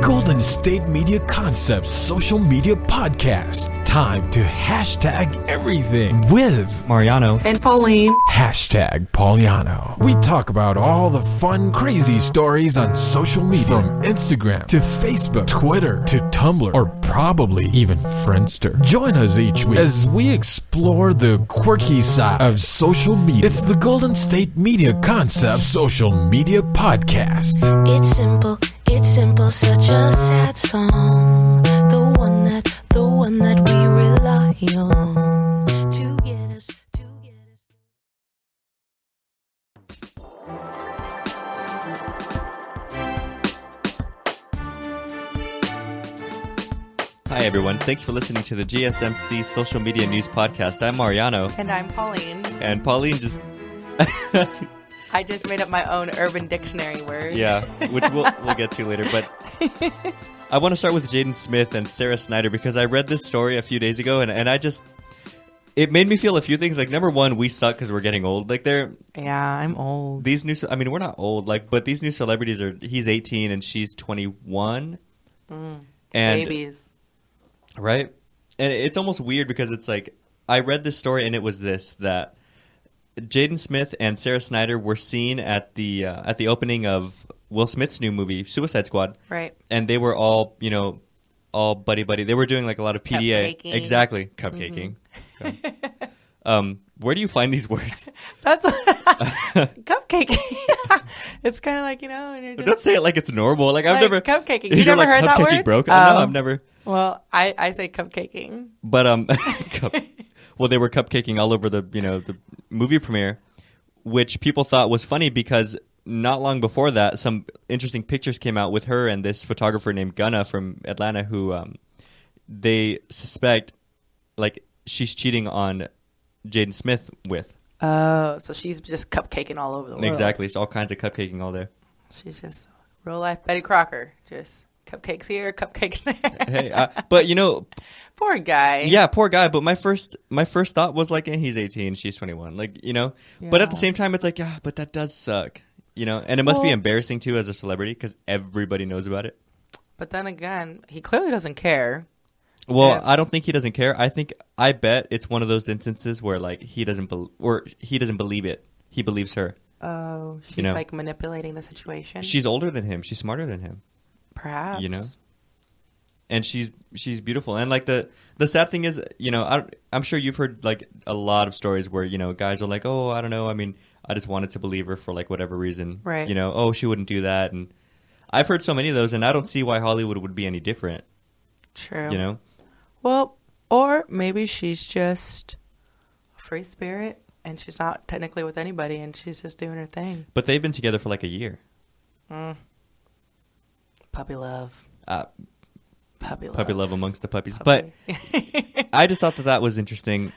Golden State Media Concepts social media podcast. Time to hashtag everything with Mariano and Pauline. Hashtag Pauliano. We talk about all the fun, crazy stories on social media, from Instagram to Facebook, Twitter to Tumblr, or probably even Friendster. Join us each week as we explore the quirky side of social media. It's the Golden State Media Concepts social media podcast. It's simple, such a sad song. The one that we rely on to get us. Hi everyone, thanks for listening to the GSMC Social Media News Podcast. I'm Mariano. And I'm Pauline. And Pauline just... I just made up my own Urban Dictionary word. Yeah, which we'll get to later, but I want to start with Jaden Smith and Sarah Snyder because I read this story a few days ago and I just... It made me feel a few things. Like, number one, we suck because we're getting old. Like, Yeah, I'm old. These new... I mean, we're not old, like, but these new celebrities are... He's 18 and she's 21. And Babies. Right? And it's almost weird because it's like, I read this story and it was that Jaden Smith and Sarah Snyder were seen at the opening of Will Smith's new movie, Suicide Squad. Right. And they were all, all buddy-buddy. They were doing like a lot of PDA. Cupcaking. Exactly. Cupcaking. Okay. Where do you find these words? That's cupcaking. It's kind of like, and you're just... Don't say it like it's normal. Like, I've never... Cupcaking. You never heard that word? Broke? No, I've never... Well, I say cupcaking. But well, they were cupcaking all over the the movie premiere, which people thought was funny because not long before that, some interesting pictures came out with her and this photographer named Gunna from Atlanta, who they suspect like she's cheating on Jaden Smith with. Oh, so she's just cupcaking all over the world. Exactly, it's all kinds of cupcaking all there. She's just real life Betty Crocker, just. Cupcakes here, cupcakes there. Hey, but poor guy. Yeah, poor guy. But my first thought was like, he's 18, she's 21. Like, Yeah. But at the same time, it's like, yeah, but that does suck, And it must be embarrassing too as a celebrity because everybody knows about it. But then again, he clearly doesn't care. Well, I don't think he doesn't care. I bet it's one of those instances where like he doesn't believe it. He believes her. Oh, she's like manipulating the situation. She's older than him. She's smarter than him. Perhaps. And she's beautiful. And like the sad thing is, I'm sure you've heard like a lot of stories where, guys are like, oh, I don't know. I mean, I just wanted to believe her for like whatever reason. Right. Oh, she wouldn't do that. And I've heard so many of those and I don't see why Hollywood would be any different. True. Well, or maybe she's just a free spirit and she's not technically with anybody and she's just doing her thing. But they've been together for like a year. Puppy love. Puppy love amongst the puppies. Puppy. But I just thought that was interesting.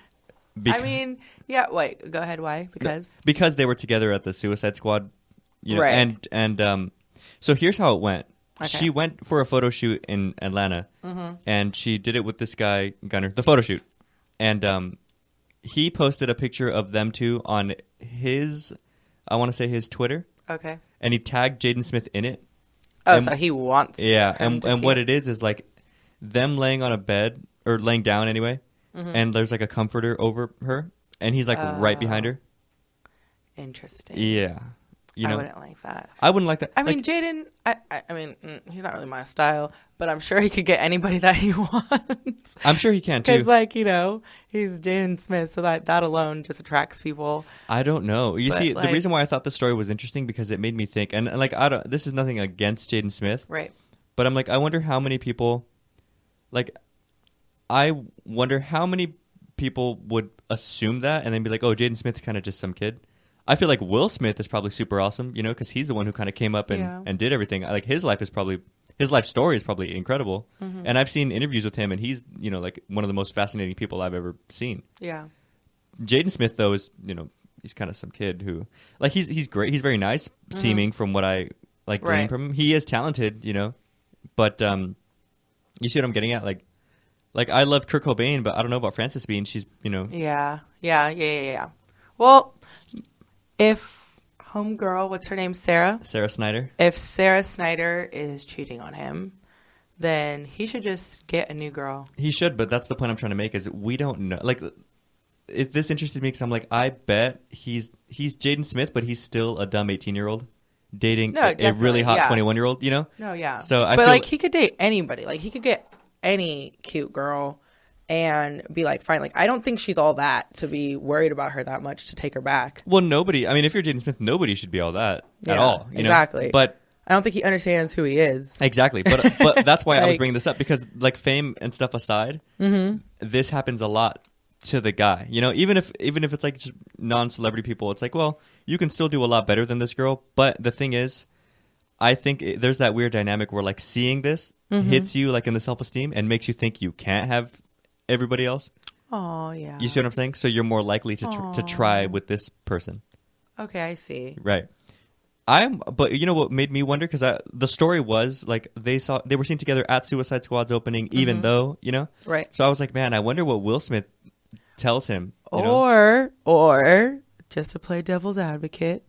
I mean, yeah, wait, go ahead. Why? Because they were together at the Suicide Squad. Right. And so here's how it went. Okay. She went for a photo shoot in Atlanta, and she did it with this guy, Gunner, the photo shoot. And he posted a picture of them two on his Twitter. Okay. And he tagged Jaden Smith in it. Oh, so he wants. Yeah, and what it is like them laying on a bed or laying down anyway, and there's like a comforter over her, and he's like right behind her. Interesting. Yeah, I wouldn't like that. I wouldn't like that. I mean, Jaden. I mean, he's not really my style, but I'm sure he could get anybody that he wants. I'm sure he can too. Because, he's Jaden Smith, so that alone just attracts people. I don't know. You see, the reason why I thought the story was interesting because it made me think, and like, this is nothing against Jaden Smith, right? But I'm like, I wonder how many people, would assume that and then be like, oh, Jaden Smith's kind of just some kid. I feel like Will Smith is probably super awesome, because he's the one who kind of came up and did everything. Like his life story is probably incredible. And I've seen interviews with him, and he's like one of the most fascinating people I've ever seen. Yeah. Jaden Smith though is he's kind of some kid who like he's great. He's very nice seeming from what I like gleaning from him. He is talented, but you see what I'm getting at? Like I love Kurt Cobain, but I don't know about Frances Bean. She's Yeah. Well. If homegirl, what's her name, Sarah? Sarah Snyder. If Sarah Snyder is cheating on him, then he should just get a new girl. He should, but that's the point I'm trying to make is we don't know. Like, this interested me because I'm like, I bet he's Jaden Smith, but he's still a dumb 18-year-old dating a really hot 21-year-old, you know? No, yeah. So but like he could date anybody. Like he could get any cute girl and be like, fine. Like I don't think she's all that to be worried about her that much to take her back. Well, nobody. I mean, if you're Jaden Smith, nobody should be all that at all. You exactly. know? But I don't think he understands who he is. Exactly. But that's why I was bringing this up because like fame and stuff aside, this happens a lot to the guy. You know, even if it's like just non-celebrity people, it's like, well, you can still do a lot better than this girl. But the thing is, I think there's that weird dynamic where like seeing this hits you like in the self-esteem and makes you think you can't have everybody else. Oh, yeah. You see what I'm saying? So you're more likely to try with this person. Okay, I see. Right. But you know what made me wonder? Because the story was like they were seen together at Suicide Squad's opening, even though, you know? Right. So I was like, man, I wonder what Will Smith tells him. Or just to play devil's advocate,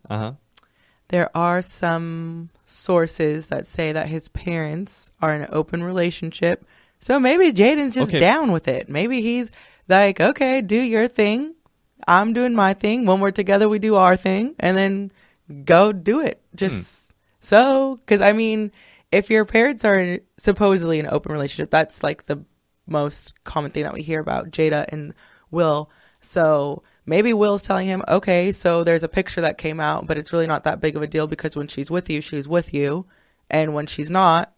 there are some sources that say that his parents are in an open relationship. So maybe Jaden's just down with it. Maybe he's like, okay, do your thing. I'm doing my thing. When we're together, we do our thing. And then go do it. Just because I mean, if your parents are supposedly in an open relationship, that's like the most common thing that we hear about Jada and Will. So maybe Will's telling him, okay, so there's a picture that came out, but it's really not that big of a deal because when she's with you, she's with you. And when she's not,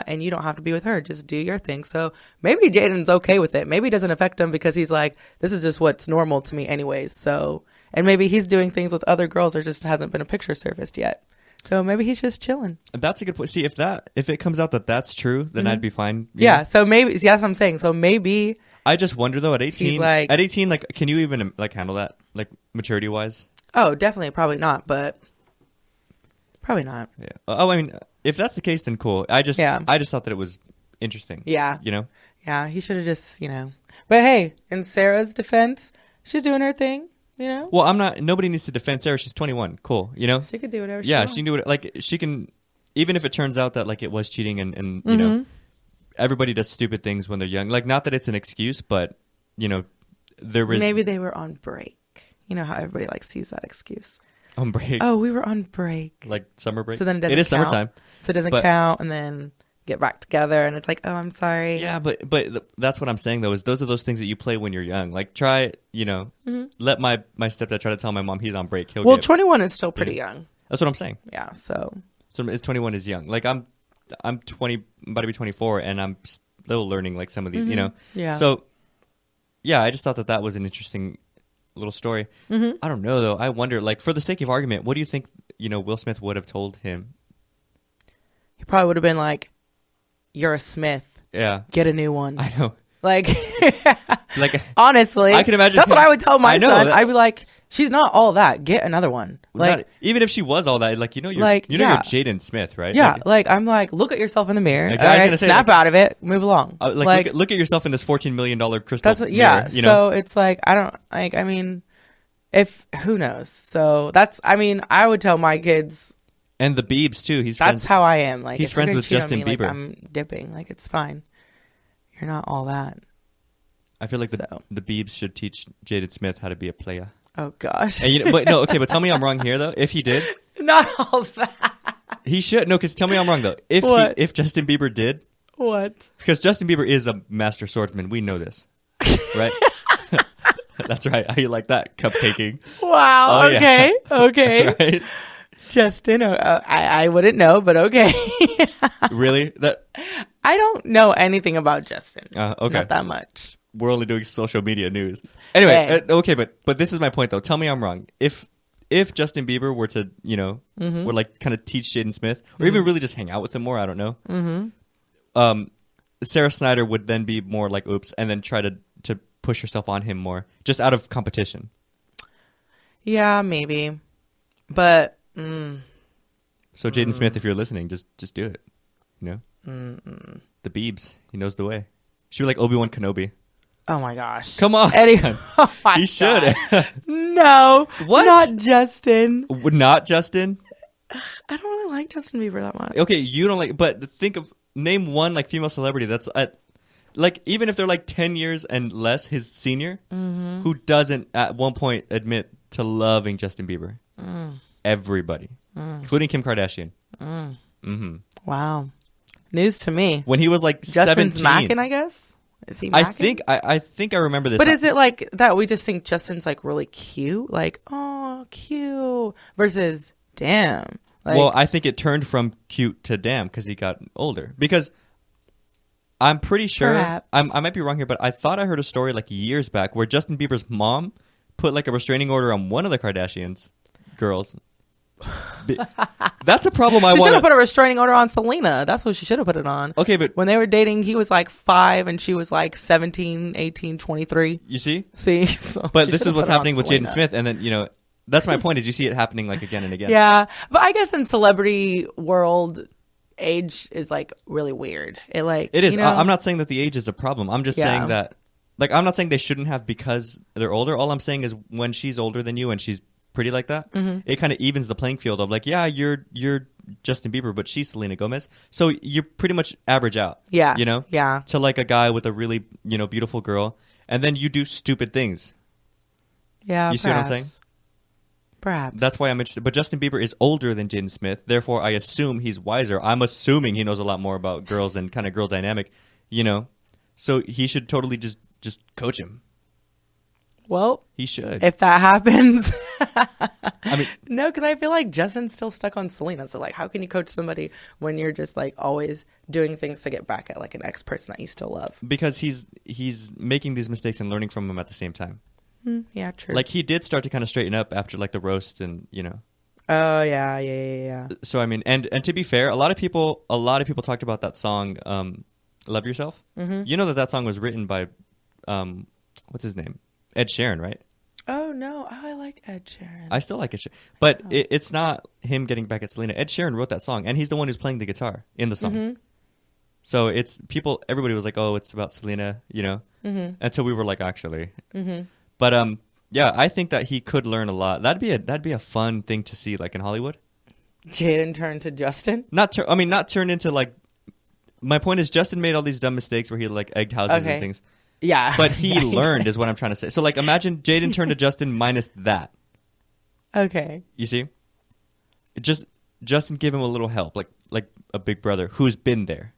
and you don't have to be with her. Just do your thing. So maybe Jaden's okay with it. Maybe it doesn't affect him because he's like, this is just what's normal to me anyways. So, and maybe he's doing things with other girls. There just hasn't been a picture surfaced yet. So maybe he's just chilling. That's a good point. See, if it comes out that that's true, then I'd be fine. Yeah. Know? So maybe, that's what I'm saying. So maybe. I just wonder though, at 18, like, can you even like handle that, like maturity wise? Oh, definitely. Probably not, but probably not. Yeah. Oh, I mean, if that's the case, then cool. I just thought that it was interesting. Yeah. You know? Yeah. He should have just, you know, but hey, in Sarah's defense, she's doing her thing. You know? Well, nobody needs to defend Sarah. She's 21. Cool. You know? She could do whatever she wants. She can do it. Like, she can, even if it turns out that, like, it was cheating and you know, everybody does stupid things when they're young. Like, not that it's an excuse, but, you know, there was. Maybe they were on break. You know how everybody likes to use that excuse. On break? Oh, we were on break. Like, summer break? So then it doesn't count. It is summertime. So it doesn't count, and then get back together, and it's like, oh, I'm sorry. Yeah, but that's what I'm saying though, is those are those things that you play when you're young. Like try, you know, let my stepdad try to tell my mom he's on break. 21 is still pretty young. That's what I'm saying. Yeah, so 21 is young. Like I'm 20, I'm about to be 24, and I'm still learning like some of these, you know. Yeah. So yeah, I just thought that was an interesting little story. I don't know though. I wonder, like, for the sake of argument, what do you think, you know, Will Smith would have told him? He probably would have been like, you're a Smith. Yeah. Get a new one. I know. Like, honestly, I can imagine. That's what I would tell my son. I'd be like, she's not all that. Get another one. Like, even if she was all that, like, you're Jaden Smith, right? Yeah. Like, I'm like, look at yourself in the mirror. Exactly. All right, snap out of it. Move along. Look at yourself in this $14 million crystal mirror. Yeah. You know? So it's like, I don't like. I mean, who knows? So I would tell my kids. And the Biebs too. That's how I am. Like, he's friends with Justin Bieber. Like, I'm dipping. Like, it's fine. You're not all that. I feel like the Biebs should teach Jaden Smith how to be a player. Oh gosh. And but tell me I'm wrong here though. If he did, not all that. He should. No, because tell me I'm wrong though. If Justin Bieber did, what? Because Justin Bieber is a master swordsman. We know this, right? That's right. How you like that cupcaking? Wow. Oh, okay. Yeah. Okay. Right. Justin, I wouldn't know, but okay. Really? I don't know anything about Justin. Okay. Not that much. We're only doing social media news. Anyway, okay, but this is my point though. Tell me I'm wrong. If Justin Bieber were to, you know, would like kind of teach Jaden Smith, or even really just hang out with him more, I don't know. Sarah Snyder would then be more like, oops, and then try to push herself on him more, just out of competition. Yeah, maybe, but. So Jaden Smith, if you're listening, just do it. You know, the Biebs, he knows the way. Should be like Obi-Wan Kenobi. Oh my gosh! Come on, Eddie. Oh my he should. No, what? Not Justin. Not Justin. I don't really like Justin Bieber that much. Okay, you don't like, but think of name one like female celebrity that's at like even if they're like 10 years and less his senior, who doesn't at one point admit to loving Justin Bieber. Everybody, including Kim Kardashian. Wow, news to me. When he was like Justin's 17, macking, I guess. Is he macking? I think I remember this. But is it like that? We just think Justin's like really cute, like oh cute, versus damn. Like, well, I think it turned from cute to damn because he got older. Because I'm pretty sure I might be wrong here, but I thought I heard a story like years back where Justin Bieber's mom put like a restraining order on one of the Kardashians girls. That's a problem. She should have put a restraining order on Selena. That's what she should have put it on. Okay, but when they were dating, he was like 5 and she was like 17, 18, 23. You see? So but this is what's happening with Jaden Smith, and then that's my point. Is you see it happening like again and again. Yeah, but I guess in celebrity world, age is like really weird. It is. I'm not saying that the age is a problem. I'm just saying that, like, I'm not saying they shouldn't have because they're older. All I'm saying is when she's older than you and she's pretty like that, it kind of evens the playing field of like, yeah, you're Justin Bieber, but she's Selena Gomez, so you pretty much average out. Yeah, to like a guy with a really beautiful girl, and then you do stupid things. Yeah, you see what I'm saying? Perhaps. That's why I'm interested. But Justin Bieber is older than Jaden Smith. Therefore, I assume he's wiser. I'm assuming he knows a lot more about girls and kind of girl dynamic, So he should totally just coach him. Well, he should. If that happens. I mean, no, because I feel like Justin's still stuck on Selena. So, like, how can you coach somebody when you're just, like, always doing things to get back at, like, an ex-person that you still love? Because he's making these mistakes and learning from them at the same time. Yeah, true. Like, he did start to kind of straighten up after, like, the roast and, Oh, yeah. So, I mean, and to be fair, a lot of people talked about that song, Love Yourself. Mm-hmm. You know that song was written by, what's his name? Ed Sheeran, right? Oh, no. Oh, I like Ed Sheeran. I still like Ed Sheeran. But it's not him getting back at Selena. Ed Sheeran wrote that song, and he's the one who's playing the guitar in the song. Mm-hmm. So everybody was like, oh, it's about Selena, until we were like, actually. Mm-hmm. But yeah, I think that he could learn a lot. That'd be a fun thing to see, like in Hollywood. Jaden turn to Justin? Not turn into like. My point is, Justin made all these dumb mistakes where he like egged houses and things. Yeah, but he learned is what I'm trying to say. So like, imagine Jaden turned to Justin minus that. Okay. You see, Justin gave him a little help, like a big brother who's been there.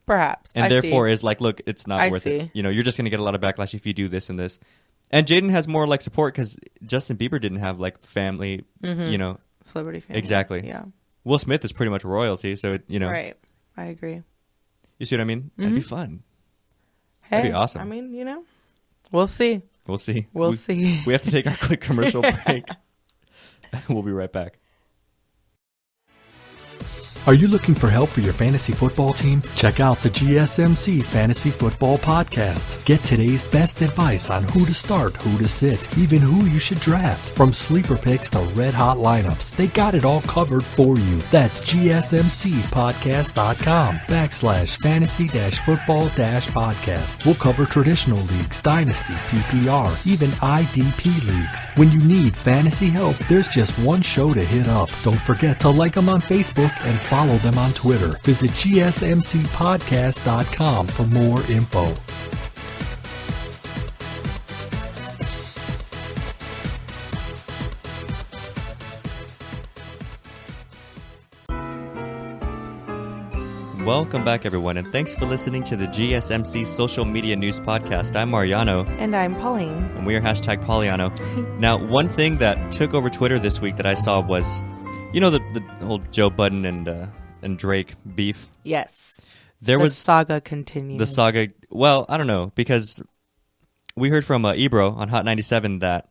Perhaps, and therefore is like, look, it's not worth it. You're just gonna get a lot of backlash if you do this and this. And Jaden has more like support because Justin Bieber didn't have like family, celebrity family. Exactly. Yeah. Will Smith is pretty much royalty, so Right. I agree. You see what I mean? Mm-hmm. That'd be fun. Hey, that'd be awesome. I mean, we'll see. We'll see. We'll see. We have to take our quick commercial break. We'll be right back. Are you looking for help for your fantasy football team? Check out the GSMC Fantasy Football Podcast. Get today's best advice on who to start, who to sit, even who you should draft. From sleeper picks to red hot lineups, they got it all covered for you. That's gsmcpodcast.com/fantasy-football-podcast. We'll cover traditional leagues, dynasty, PPR, even IDP leagues. When you need fantasy help, there's just one show to hit up. Don't forget to like them on Facebook and follow them on Twitter. Visit gsmcpodcast.com for more info. Welcome back, everyone, and thanks for listening to the GSMC Social Media News Podcast. I'm Mariano. And I'm Pauline. And we are hashtag Pauliano. Now, one thing that took over Twitter this week that I saw was, the whole Joe Budden and Drake beef? Yes. The saga continues. The saga, well, I don't know, because we heard from Ebro on Hot 97 that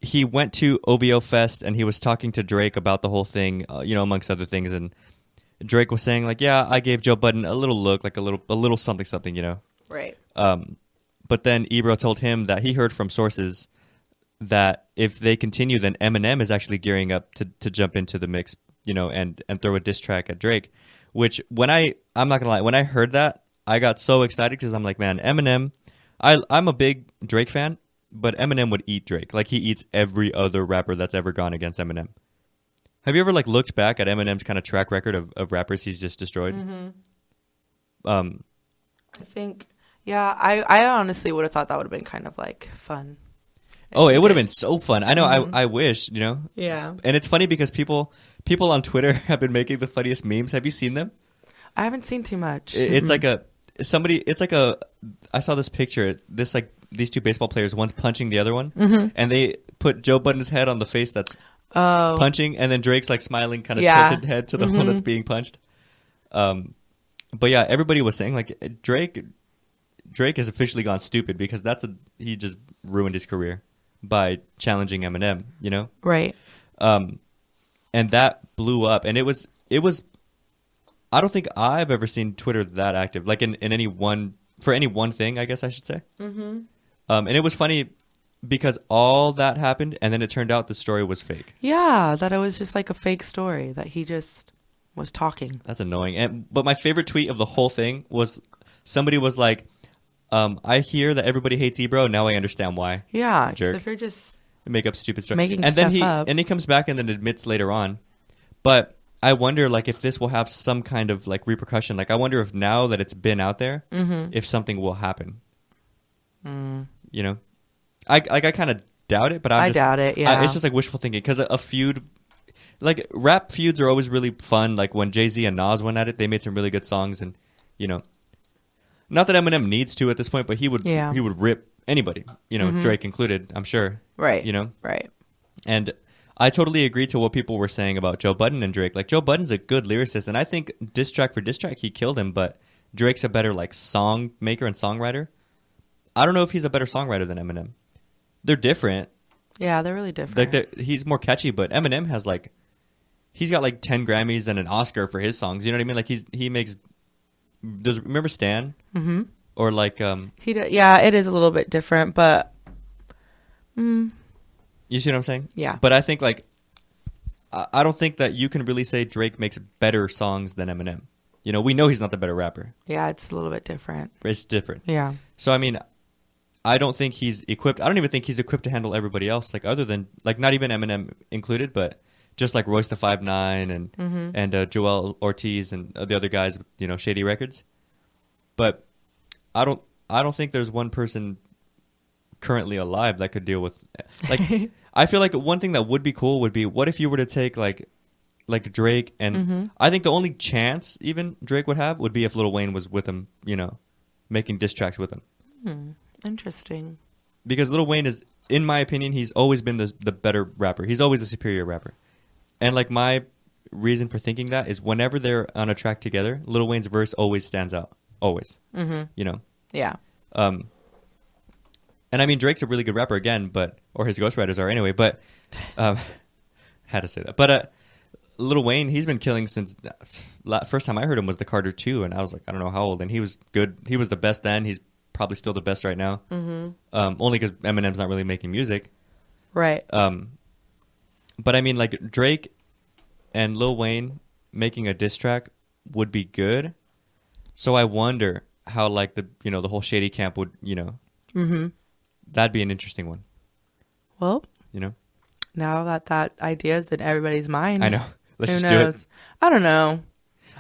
he went to OVO Fest and he was talking to Drake about the whole thing, amongst other things, and Drake was saying, like, yeah, I gave Joe Budden a little look, like a little something, Right. But then Ebro told him that he heard from sources that if they continue, then Eminem is actually gearing up to jump into the mix, and throw a diss track at Drake. Which I'm not gonna lie, when I heard that, I got so excited because I'm like, man, Eminem. I'm a big Drake fan, but Eminem would eat Drake like he eats every other rapper that's ever gone against Eminem. Have you ever looked back at Eminem's kind of track record of rappers he's just destroyed? Mm-hmm. I think, yeah, I honestly would have thought that would have been kind of like fun. Oh, it would have been so fun. I know. I wish, you know. Yeah. And it's funny because people on Twitter have been making the funniest memes. Have you seen them? I haven't seen too much. It's like I saw this picture. These two baseball players, one's punching the other one, and they put Joe Budden's head on the face that's punching, and then Drake's like smiling, kind of tilted head to the one that's being punched. But yeah, everybody was saying like Drake has officially gone stupid because he just ruined his career by challenging Eminem, you know? Right. And that blew up, and it was. I don't think I've ever seen Twitter that active, like in any one thing, I guess I should say. Mm-hmm. And it was funny because all that happened, and then it turned out the story was fake. Yeah, that it was just like a fake story that he just was talking. That's annoying. But my favorite tweet of the whole thing was somebody was like, I hear that everybody hates Ebro. Now I understand why. Yeah, jerk. If you're just make up stupid stuff, making and stuff then up. he comes back and then admits later on. But I wonder, like, if this will have some kind of like repercussion. Like, I wonder if now that it's been out there, if something will happen. You know, I kind of doubt it, but I doubt it. Yeah, it's just like wishful thinking because a feud, like rap feuds, are always really fun. Like when Jay-Z and Nas went at it, they made some really good songs, and you know, not that Eminem needs to at this point, but he would rip anybody, you know, Drake included. I'm sure, right? You know, right. And I totally agree to what people were saying about Joe Budden and Drake. Like Joe Budden's a good lyricist, and I think diss track for diss track he killed him. But Drake's a better like song maker and songwriter. I don't know if he's a better songwriter than Eminem. They're different. Yeah, they're really different. Like he's more catchy, but Eminem has like he's got like 10 Grammys and an Oscar for his songs. You know what I mean? Like he makes. Remember Stan? Mm-hmm. Or like yeah, it is a little bit different, but. You see what I'm saying? Yeah. But I think like I don't think that you can really say Drake makes better songs than Eminem. You know, we know he's not the better rapper. Yeah, it's a little bit different. It's different. Yeah. So I mean, I don't think he's equipped. I don't even think he's equipped to handle everybody else. Like other than like not even Eminem included, but just like Royce the 5'9" and Joel Ortiz and the other guys with, you know, Shady Records. But I don't think there's one person currently alive that could deal with like I feel like one thing that would be cool would be what if you were to take like Drake and I think the only chance even Drake would have would be if Lil Wayne was with him, you know, making diss tracks with him. Interesting. Because Lil Wayne is, in my opinion, he's always been the better rapper. He's always the superior rapper. And like my reason for thinking that is whenever they're on a track together, Lil Wayne's verse always stands out. Always. You know? Yeah. And I mean, Drake's a really good rapper again, or his ghostwriters are anyway, but had to say that. But Lil Wayne, he's been killing since first time I heard him was the Carter 2, and I was like, I don't know how old, and he was good. He was the best then. He's probably still the best right now. Only because Eminem's not really making music. Right. But I mean, like Drake and Lil Wayne making a diss track would be good. So I wonder how like the whole Shady camp would, you know, that'd be an interesting one. Well, you know, now that idea is in everybody's mind. I know. Let's Who just knows? do it. I don't know.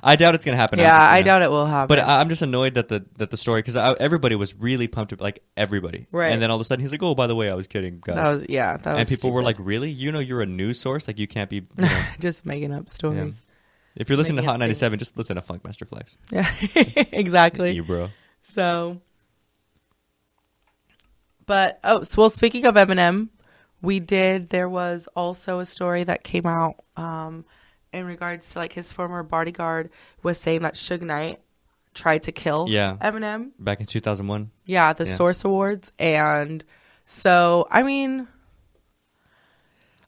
I doubt it's gonna happen. Yeah, I doubt it will happen. But I'm just annoyed that the story because everybody was really pumped up, like everybody, right? And then all of a sudden he's like, "Oh, by the way, I was kidding, guys." That was and people stupid. were like, "Really? You know, you're a news source. Like, you can't be you know, just making up stories." Yeah. If you're listening to Hot 97, just listen to Funkmaster Flex. Yeah, exactly. You bro. So, but speaking of Eminem, there was also a story that came out in regards to like his former bodyguard was saying that Suge Knight tried to kill Eminem back in 2001. Yeah, the Source Awards, and so I mean,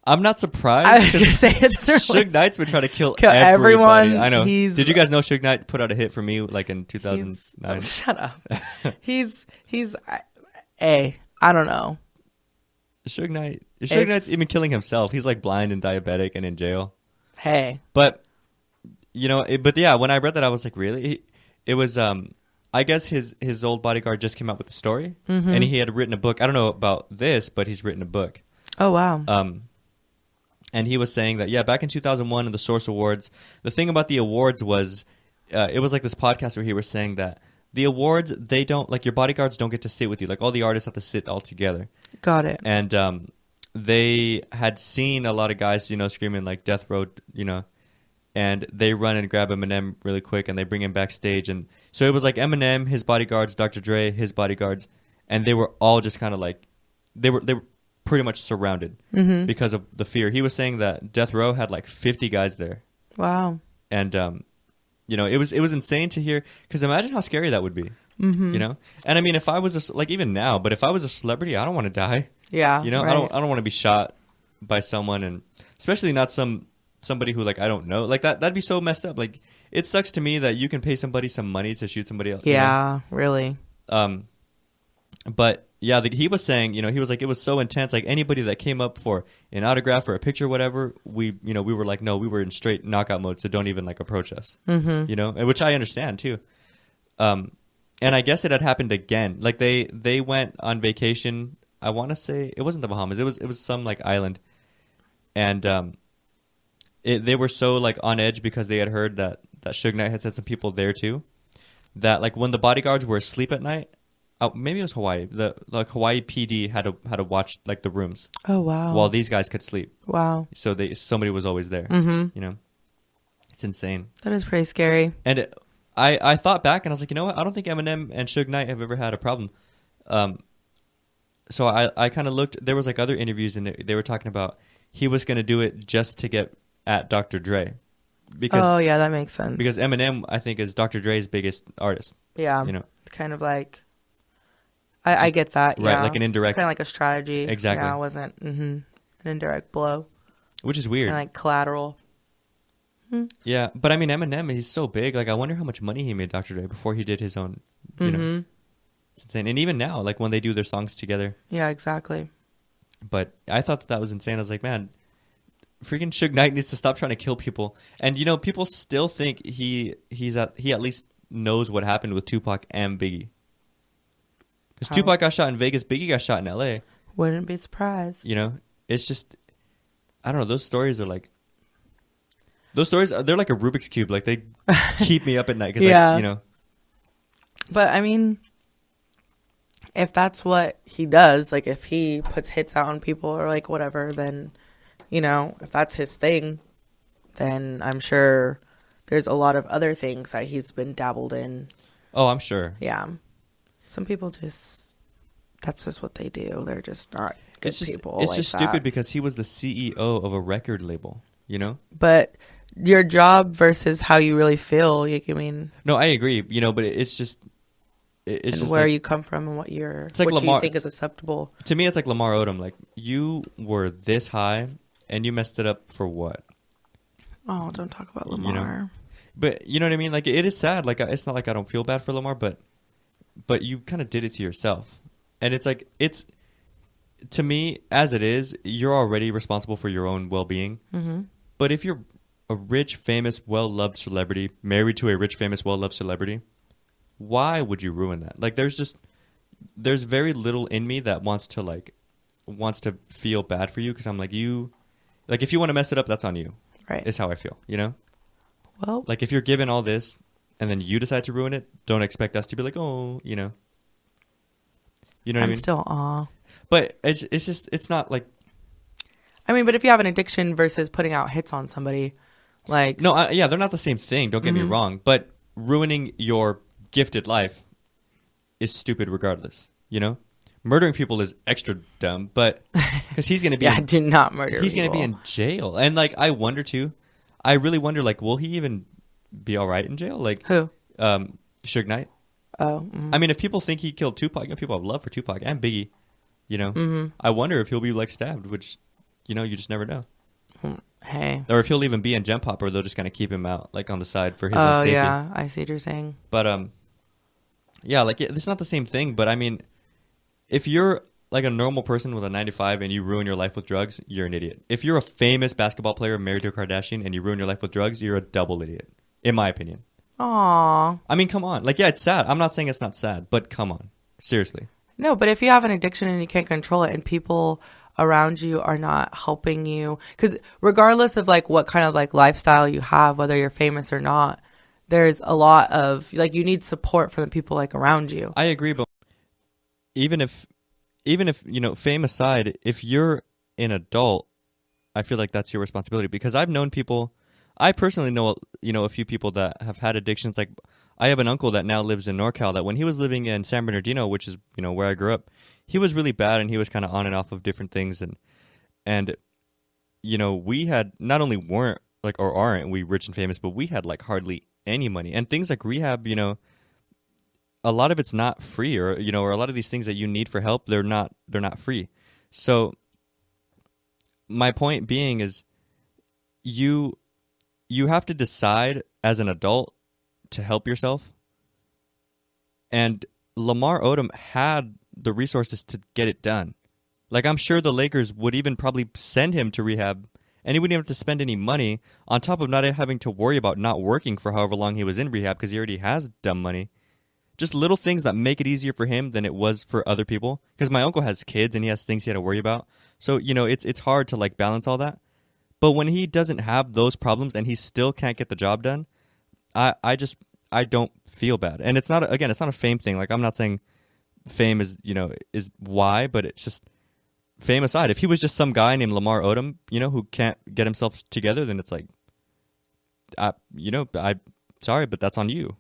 I'm not surprised. I was going to say Suge Knight's been trying to kill everyone. I know. Did you guys know Suge Knight put out a hit for me like in 2009? Shut up. he's I don't know. Suge Knight's even killing himself. He's like blind and diabetic and in jail. Hey. But you know, when I read that I was like, really? It was I guess his old bodyguard just came out with the story and he had written a book. I don't know about this, but he's written a book. Oh wow. And he was saying that, back in 2001 in the Source Awards, the thing about the awards was it was like this podcast where he was saying that the awards, they don't, like, your bodyguards don't get to sit with you. Like, all the artists have to sit all together. Got it. And they had seen a lot of guys, screaming like Death Row, and they run and grab Eminem really quick and they bring him backstage. And so it was like Eminem, his bodyguards, Dr. Dre, his bodyguards, and they were all just kind of like, they were pretty much surrounded because of the fear. He was saying that Death Row had like 50 guys there. Wow. And, it was insane to hear, because imagine how scary that would be, And I mean, if I was like, even now, but if I was a celebrity, I don't want to die. Yeah. Right. I don't want to be shot by someone, and especially not somebody who, like, I don't know. Like, that'd be so messed up. Like, it sucks to me that you can pay somebody some money to shoot somebody else. Yeah, really. But yeah, he was saying, he was like, it was so intense. Like, anybody that came up for an autograph or a picture or whatever, we were like, no, we were in straight knockout mode, so don't even like approach us. Which I understand too. And I guess it had happened again. Like, they went on vacation. I want to say it wasn't the Bahamas. It was some like island, and they were so like on edge because they had heard that Suge Knight had said some people there too, that like when the bodyguards were asleep at night, maybe it was Hawaii. The Hawaii PD had to watch like the rooms. Oh wow! While these guys could sleep. Wow. So somebody was always there. It's insane. That is pretty scary. And I thought back and I was like, you know what? I don't think Eminem and Suge Knight have ever had a problem. So I kind of looked. There was like other interviews and they were talking about he was going to do it just to get at Dr. Dre. Oh yeah, that makes sense. Because Eminem, I think, is Dr. Dre's biggest artist. Yeah. Kind of like. I get that. Right, yeah. like an indirect. Kind of like a strategy. Exactly. Yeah, it wasn't an indirect blow. Which is weird. Kind of like collateral. Yeah, but I mean, Eminem, he's so big. Like, I wonder how much money he made Dr. Dre before he did his own. It's insane. And even now, like when they do their songs together. Yeah, exactly. But I thought that was insane. I was like, man, freaking Suge Knight needs to stop trying to kill people. And people still think he at least knows what happened with Tupac and Biggie. Because Tupac got shot in Vegas, Biggie got shot in L.A. Wouldn't be surprised. It's just, I don't know. Those stories are like, they're like a Rubik's Cube. Like, they keep me up at night. Cause yeah. But I mean, if that's what he does, like if he puts hits out on people or like whatever, then, if that's his thing, then I'm sure there's a lot of other things that he's been dabbled in. Oh, I'm sure. Yeah. Some people that's just what they do. They're just not good people. It's just stupid because he was the CEO of a record label, But your job versus how you really feel, I mean. No, I agree, but it's just. It's just where like, you come from and what you think is acceptable. To me, it's like Lamar Odom. Like, you were this high and you messed it up for what? Oh, don't talk about Lamar. But you know what I mean? Like, it is sad. Like, it's not like I don't feel bad for Lamar, but you kind of did it to yourself. And it's like, to me, as it is, you're already responsible for your own well-being. Mm-hmm. But if you're a rich, famous, well-loved celebrity, married to a rich, famous, well-loved celebrity, why would you ruin that? Like, there's very little in me that wants to feel bad for you, because I'm like, if you want to mess it up, that's on you. Right. Is how I feel, Well, like, if you're given all this and then you decide to ruin it, don't expect us to be like, oh, You know what I mean? I'm still aw. But it's just, it's not like. I mean, but if you have an addiction versus putting out hits on somebody, like. No, yeah, they're not the same thing. Don't get me wrong. But ruining your gifted life is stupid regardless, Murdering people is extra dumb, but because he's going to be. Yeah, do not murder He's going to be in jail. And, like, I really wonder, like, will he even be all right in jail? Like, who? Suge Knight. Oh. Mm-hmm. I mean, if people think he killed Tupac, people have love for Tupac and Biggie, I wonder if he'll be, like, stabbed, which, you just never know. Hey. Or if he'll even be in Gem Pop, or they'll just kind of keep him out, like, on the side for his own safety. Oh, yeah. I see what you're saying. But, yeah, like, it's not the same thing, but, I mean, if you're, like, a normal person with a 9-to-5 and you ruin your life with drugs, you're an idiot. If you're a famous basketball player married to a Kardashian and you ruin your life with drugs, you're a double idiot, in my opinion. Aww. I mean, come on. Like, yeah, it's sad. I'm not saying it's not sad, but come on. Seriously. No, but if you have an addiction and you can't control it and people around you are not helping you, because regardless of, like, what kind of, like, lifestyle you have, whether you're famous or not, there's a lot of like you need support from the people like around you. I agree, but even if fame aside, if you're an adult, I feel like that's your responsibility, because I've known people. I personally know a few people that have had addictions. Like I have an uncle that now lives in NorCal that when he was living in San Bernardino, which is where I grew up, he was really bad and he was kind of on and off of different things and we had not only weren't like or aren't we rich and famous, but we had like hardly any money, and things like rehab, a lot of it's not free, or or a lot of these things that you need for help, they're not free. So my point being is you have to decide as an adult to help yourself, and Lamar Odom had the resources to get it done. Like I'm sure the Lakers would even probably send him to rehab, and he wouldn't have to spend any money on top of not having to worry about not working for however long he was in rehab, because he already has dumb money. Just little things that make it easier for him than it was for other people. Because my uncle has kids and he has things he had to worry about. So, it's hard to like balance all that. But when he doesn't have those problems and he still can't get the job done, I don't feel bad. And it's not a fame thing. Like I'm not saying fame is why, but it's just fame aside. If he was just some guy named Lamar Odom, who can't get himself together, then it's like, I'm sorry, but that's on you.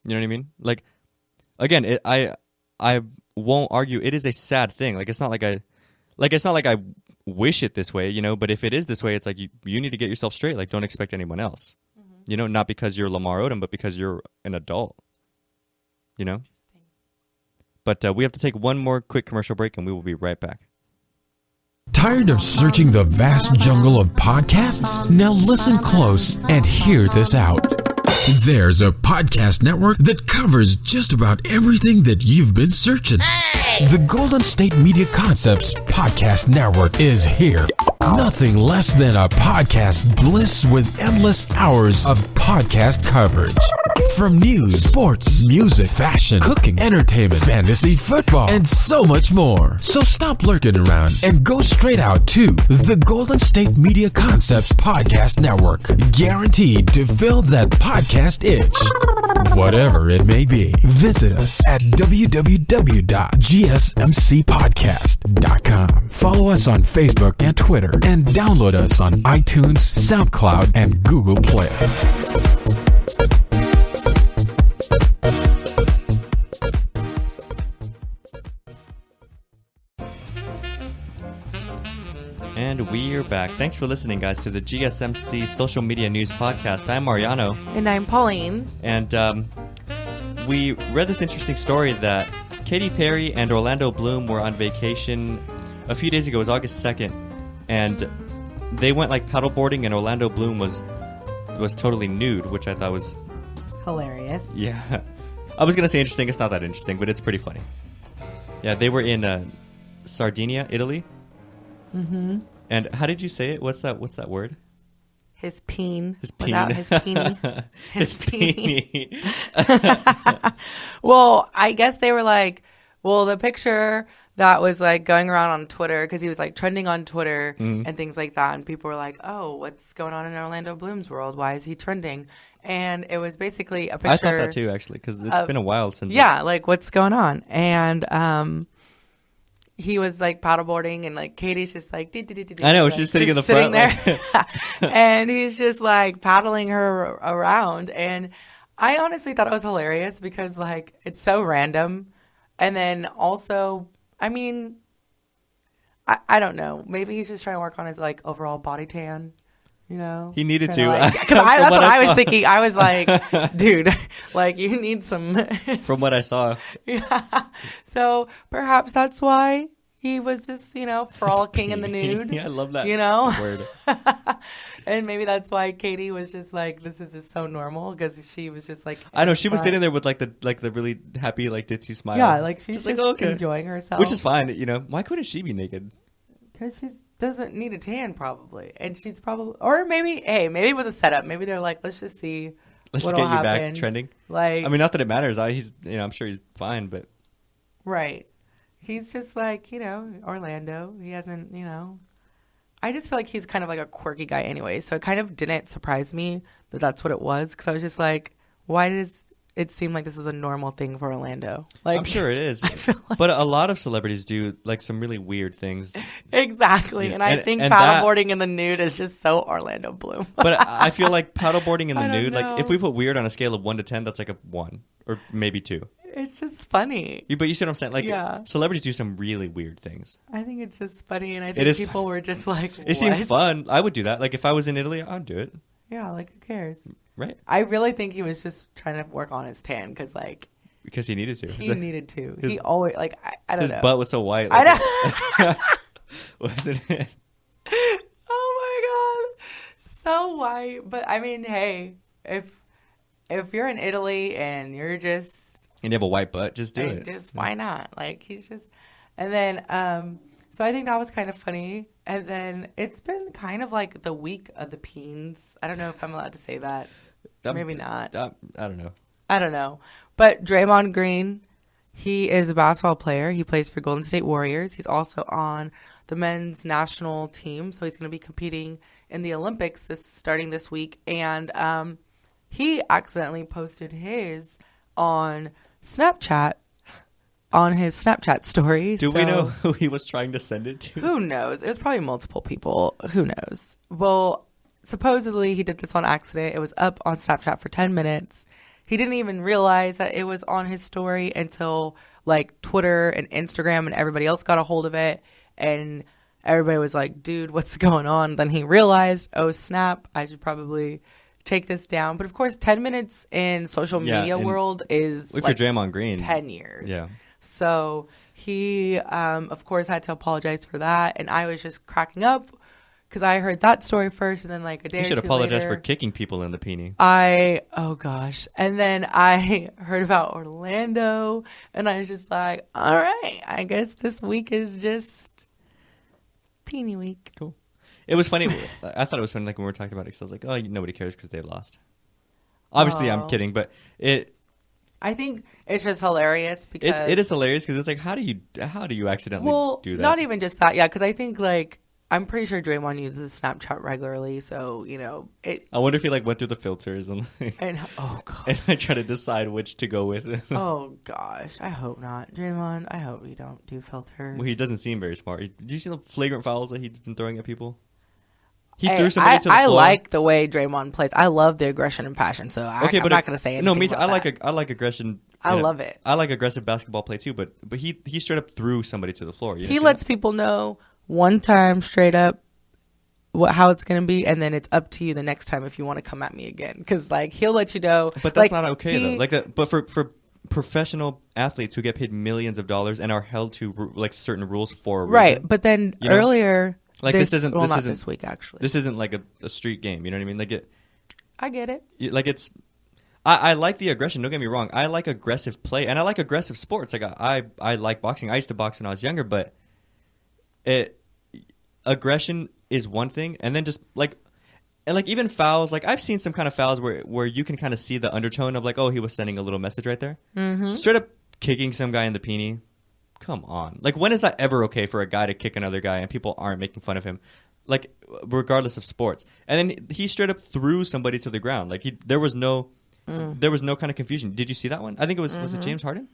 You know what I mean? Like, again, I won't argue. It is a sad thing. Like, it's not like I wish it this way, but if it is this way, it's like you need to get yourself straight. Like, don't expect anyone else. Mm-hmm. Not because you're Lamar Odom, but because you're an adult. But we have to take one more quick commercial break, and we will be right back. Tired of searching the vast jungle of podcasts? Now listen close and hear this out. There's a podcast network that covers just about everything that you've been searching. Hey! The Golden State Media Concepts Podcast Network is here. Nothing less than a podcast bliss with endless hours of podcast coverage. From news, sports, music, fashion, cooking, entertainment, fantasy, football, and so much more. So stop lurking around and go straight out to the Golden State Media Concepts Podcast Network. Guaranteed to fill that podcast itch. Whatever it may be. Visit us at www.gsmcpodcast.com. Follow us on Facebook and Twitter, and download us on iTunes, SoundCloud, and Google Play. And we're back. Thanks for listening, guys, to the GSMC Social Media News Podcast. I'm Mariano. And I'm Pauline. And we read this interesting story that Katy Perry and Orlando Bloom were on vacation a few days ago. It was August 2nd. And they went like paddleboarding, and Orlando Bloom was totally nude, which I thought was hilarious. Yeah. I was going to say interesting. It's not that interesting, but it's pretty funny. Yeah, they were in Sardinia, Italy. Mm-hmm. And how did you say it? What's that word? His peen. His peen. Without his peenie. His peen. Well, I guess they were like, the picture that was like going around on Twitter, because he was like trending on Twitter and things like that, and people were like, oh, what's going on in Orlando Bloom's world? Why is he trending? And it was basically a picture. I thought that too, actually, because it's been a while since. Yeah, like what's going on? And he was like paddleboarding, and like Katie's just like I know, she's sitting in the front there. And he's just like paddling her around, and I honestly thought it was hilarious because like it's so random. And then also, I mean, I don't know, maybe he's just trying to work on his like overall body tan. He needed to. Because that's what I was thinking. I was like, dude, like you need some. From what I saw. Yeah. So perhaps that's why he was just, frolicking in the nude. Yeah, I love that word. And maybe that's why Katie was just like, this is just so normal, because she was just like. I know, she was sitting there with like the really happy, like ditzy smile. Yeah, like she's just like, enjoying herself. Which is fine, Why couldn't she be naked? Because she doesn't need a tan, probably. And she's probably... Or maybe it was a setup. Maybe they're like, let's just see Let's get you back trending. Like, I mean, not that it matters. He's, I'm sure he's fine, but... Right. He's just like, Orlando. He hasn't, I just feel like he's kind of like a quirky guy anyway. So it kind of didn't surprise me that that's what it was. Because I was just like, why does it seem like this is a normal thing for Orlando? Like, I'm sure it is. I feel like, but a lot of celebrities do like some really weird things. exactly. Yeah. And I think and paddleboarding in the nude is just so Orlando Bloom. But I feel like paddleboarding in the I don't nude, know. like if we put weird on a scale of 1 to 10, that's like a 1 or maybe 2. It's just funny. But you see what I'm saying? Like, Yeah. celebrities do some really weird things. I think it's just funny. And I It think is people were just like, It seems "What?" fun. I would do that. Like if I was in Italy, I'd do it. Yeah, like who cares? Right. I really think he was just trying to work on his tan because, like, Because he needed to. he needed to. his- He always, like, I don't His know. butt was so white. I Like, know. wasn't it? Oh my god, so white. But I mean, hey, if you're in Italy and you're just, And you have a white butt, just do like, it. just why not? Like he's just, and then so I think that was kind of funny. And then it's been kind of like the week of the peens. I don't know if I'm allowed to say that. Maybe not. I don't know. I don't know. But Draymond Green, he is a basketball player. He plays for Golden State Warriors. He's also on the men's national team, so he's going to be competing in the Olympics starting this week. And he accidentally posted his on Snapchat, on his Snapchat story. Do we know who he was trying to send it to? Who knows? It was probably multiple people. Who knows? Well, supposedly he did this on accident. It was up on Snapchat for 10 minutes. He didn't even realize that it was on his story until like Twitter and Instagram and everybody else got a hold of it. And everybody was like, dude, what's going on? Then he realized, oh, snap, I should probably take this down. But of course, 10 minutes in social media world is if like you're Draymond Green, 10 years. Yeah. So he, of course, had to apologize for that. And I was just cracking up because I heard that story first. And then like a day You or should two apologize later, for kicking people in the peenie. oh gosh. And then I heard about Orlando and I was just like, all right, I guess this week is just peenie week. Cool. It was funny. I thought it was funny like when we were talking about it because I was like, oh, nobody cares because they lost. Obviously, I'm kidding, but I think it's just hilarious because it is hilarious because it's like, how do you accidentally do that? not even just that. Yeah. Cause I think like, I'm pretty sure Draymond uses Snapchat regularly. So, you know, I wonder if he like went through the filters and oh god. and I try to decide which to go with. Oh gosh, I hope not, Draymond. I hope you don't do filters. Well, he doesn't seem very smart. Did you see the flagrant fouls that he's been throwing at people? He Hey, threw somebody to the I floor. like the way Draymond plays. I love the aggression and passion. So I'm not going to say anything. No, me too. about that. I like aggression. I love it. I like aggressive basketball play too. But he straight up threw somebody to the floor. He lets people know one time straight up how it's going to be, and then it's up to you the next time if you want to come at me again. Because like he'll let you know. But that's like, not okay though. Like that. But for professional athletes who get paid millions of dollars and are held to like certain rules for a reason, right. But then earlier. Like this isn't well, this not isn't this week actually. This isn't like a street game. You know what I mean? Like I get it. like it's. I like the aggression. Don't get me wrong. I like aggressive play, and I like aggressive sports. Like I like boxing. I used to box when I was younger, but aggression is one thing, and then just like even fouls. Like I've seen some kind of fouls where you can kind of see the undertone of like, oh, he was sending a little message right there. Mm-hmm. Straight up kicking some guy in the peenie. Come on. Like, when is that ever okay for a guy to kick another guy and people aren't making fun of him? Like, regardless of sports. And then he straight up threw somebody to the ground. Like, there was no kind of confusion. Did you see that one? I think it was it James Harden?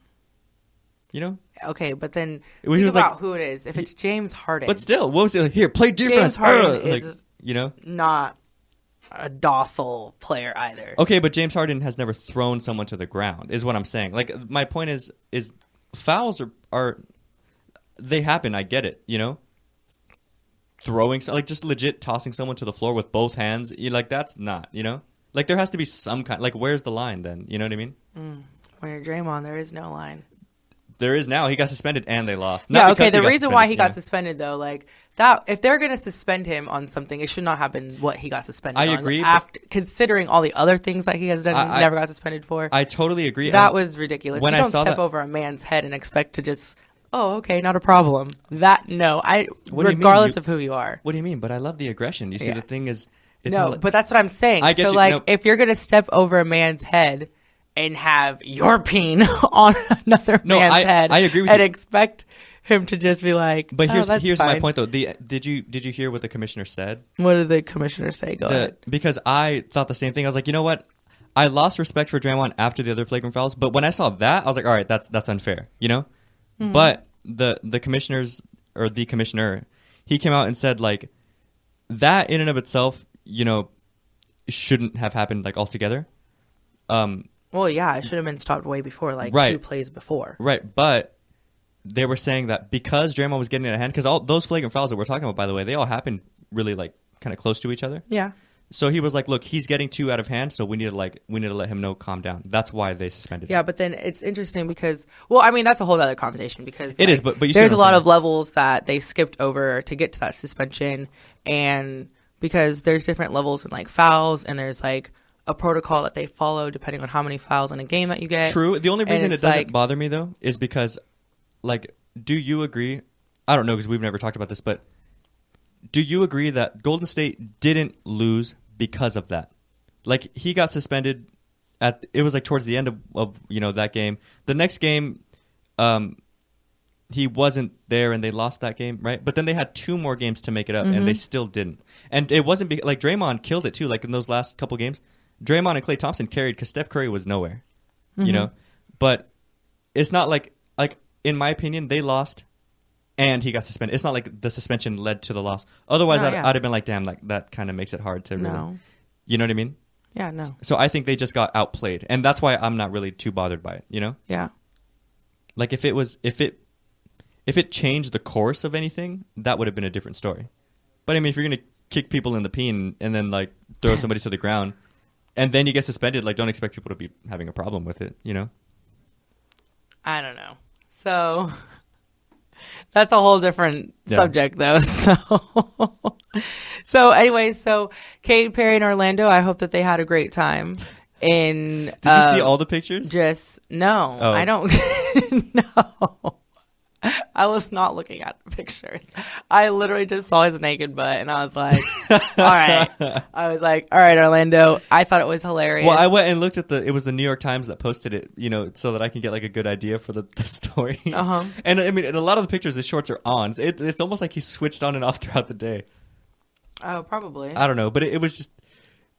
You know? Okay, but then He think was about like- who it is. If it's James Harden. But still, what was it? Like, here, play defense. James Harden like, is you know? not a docile player either. Okay, but James Harden has never thrown someone to the ground, is what I'm saying. Like, my point is fouls are they happen. I get it. You know, throwing like just legit tossing someone to the floor with both hands. Like that's not. You know, like there has to be some kind. Like where's the line then? You know what I mean? When you're Draymond, there is no line. There is now. He got suspended and they lost. Yeah, Not okay. because The got reason why he suspended, got suspended, though, like that, if they're going to suspend him on something, it should not have been what he got suspended on. I agree, After, considering all the other things that he has done and never got suspended for. I totally agree. That And was ridiculous. when You I don't saw step that- over a man's head and expect to just, oh, okay, not a problem. That, no. What do you mean? Regardless of who you are. What do you mean? But I love the aggression. You see, Yeah. the thing is, it's No, not- but that's what I'm saying. I get So, you. like, No. if you're going to step over a man's head and have your peen on another No, man's head I agree with and you. expect him to just be like, But here's my fine. point though. Did you hear what the commissioner said? What did the commissioner say? Go ahead. Because I thought the same thing. I was like, you know what? I lost respect for Draymond after the other flagrant fouls, but when I saw that, I was like, all right, that's unfair, you know? Mm-hmm. But the commissioners or the commissioner, he came out and said like that in and of itself, you know, shouldn't have happened like altogether. Well, yeah, it should have been stopped way before, like 2 plays before. Right, but they were saying that because Draymond was getting out of hand, because all those flagrant fouls that we're talking about, by the way, they all happened really like kind of close to each other. Yeah. So he was like, "Look, he's getting too out of hand, so we need to let him know, calm down." That's why they suspended him. Yeah, but then it's interesting because, well, I mean, that's a whole other conversation because it is, but you there's a lot of levels that they skipped over to get to that suspension, and because there's different levels in like fouls, and there's like a protocol that they follow depending on how many fouls in a game that you get. True. The only reason it doesn't bother me though is because, like, do you agree? I don't know because we've never talked about this, but do you agree that Golden State didn't lose because of that? Like, he got suspended it was like towards the end of you know, that game. The next game, he wasn't there and they lost that game, right? But then they had 2 more games to make it up and they still didn't. And it wasn't like Draymond killed it too. Like in those last couple games, Draymond and Klay Thompson carried because Steph Curry was nowhere, you know? But it's not like in my opinion, they lost and he got suspended. It's not like the suspension led to the loss. Otherwise, I'd have been like, damn, like that kind of makes it hard to really, you know what I mean? Yeah, no. So I think they just got outplayed. And that's why I'm not really too bothered by it, you know? Yeah. Like if it changed the course of anything, that would have been a different story. But I mean, if you're going to kick people in the peen and then like throw somebody to the ground and then you get suspended, like don't expect people to be having a problem with it, you know? I don't know. So that's a whole different subject though. So anyway, so Katy Perry in Orlando, I hope that they had a great time. Did you see all the pictures? No, I don't. No. I was not looking at the pictures. I literally just saw his naked butt, and I was like, all right. All right, Orlando. I thought it was hilarious. Well, I went and looked at it was the New York Times that posted it, you know, so that I can get like a good idea for the story. Uh-huh. And I mean, in a lot of the pictures, his shorts are on. It's almost like he's switched on and off throughout the day. Oh, probably. I don't know, but it was just...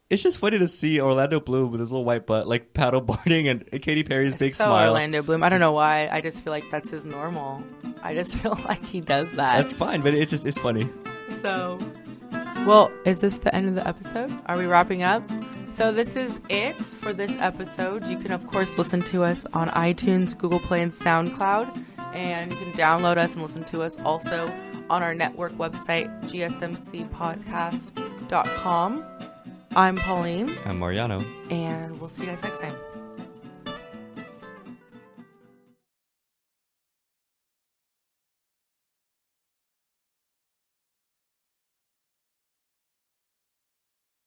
It's just funny to see Orlando Bloom with his little white butt, like paddleboarding, and Katy Perry's big smile. Orlando Bloom. I don't know why. I just feel like that's his normal. I just feel like he does that. That's fine, but it's funny. So, well, is this the end of the episode? Are we wrapping up? So this is it for this episode. You can, of course, listen to us on iTunes, Google Play, and SoundCloud. And you can download us and listen to us also on our network website, GSMCpodcast.com. I'm Pauline. I'm Mariano. And we'll see you guys next time.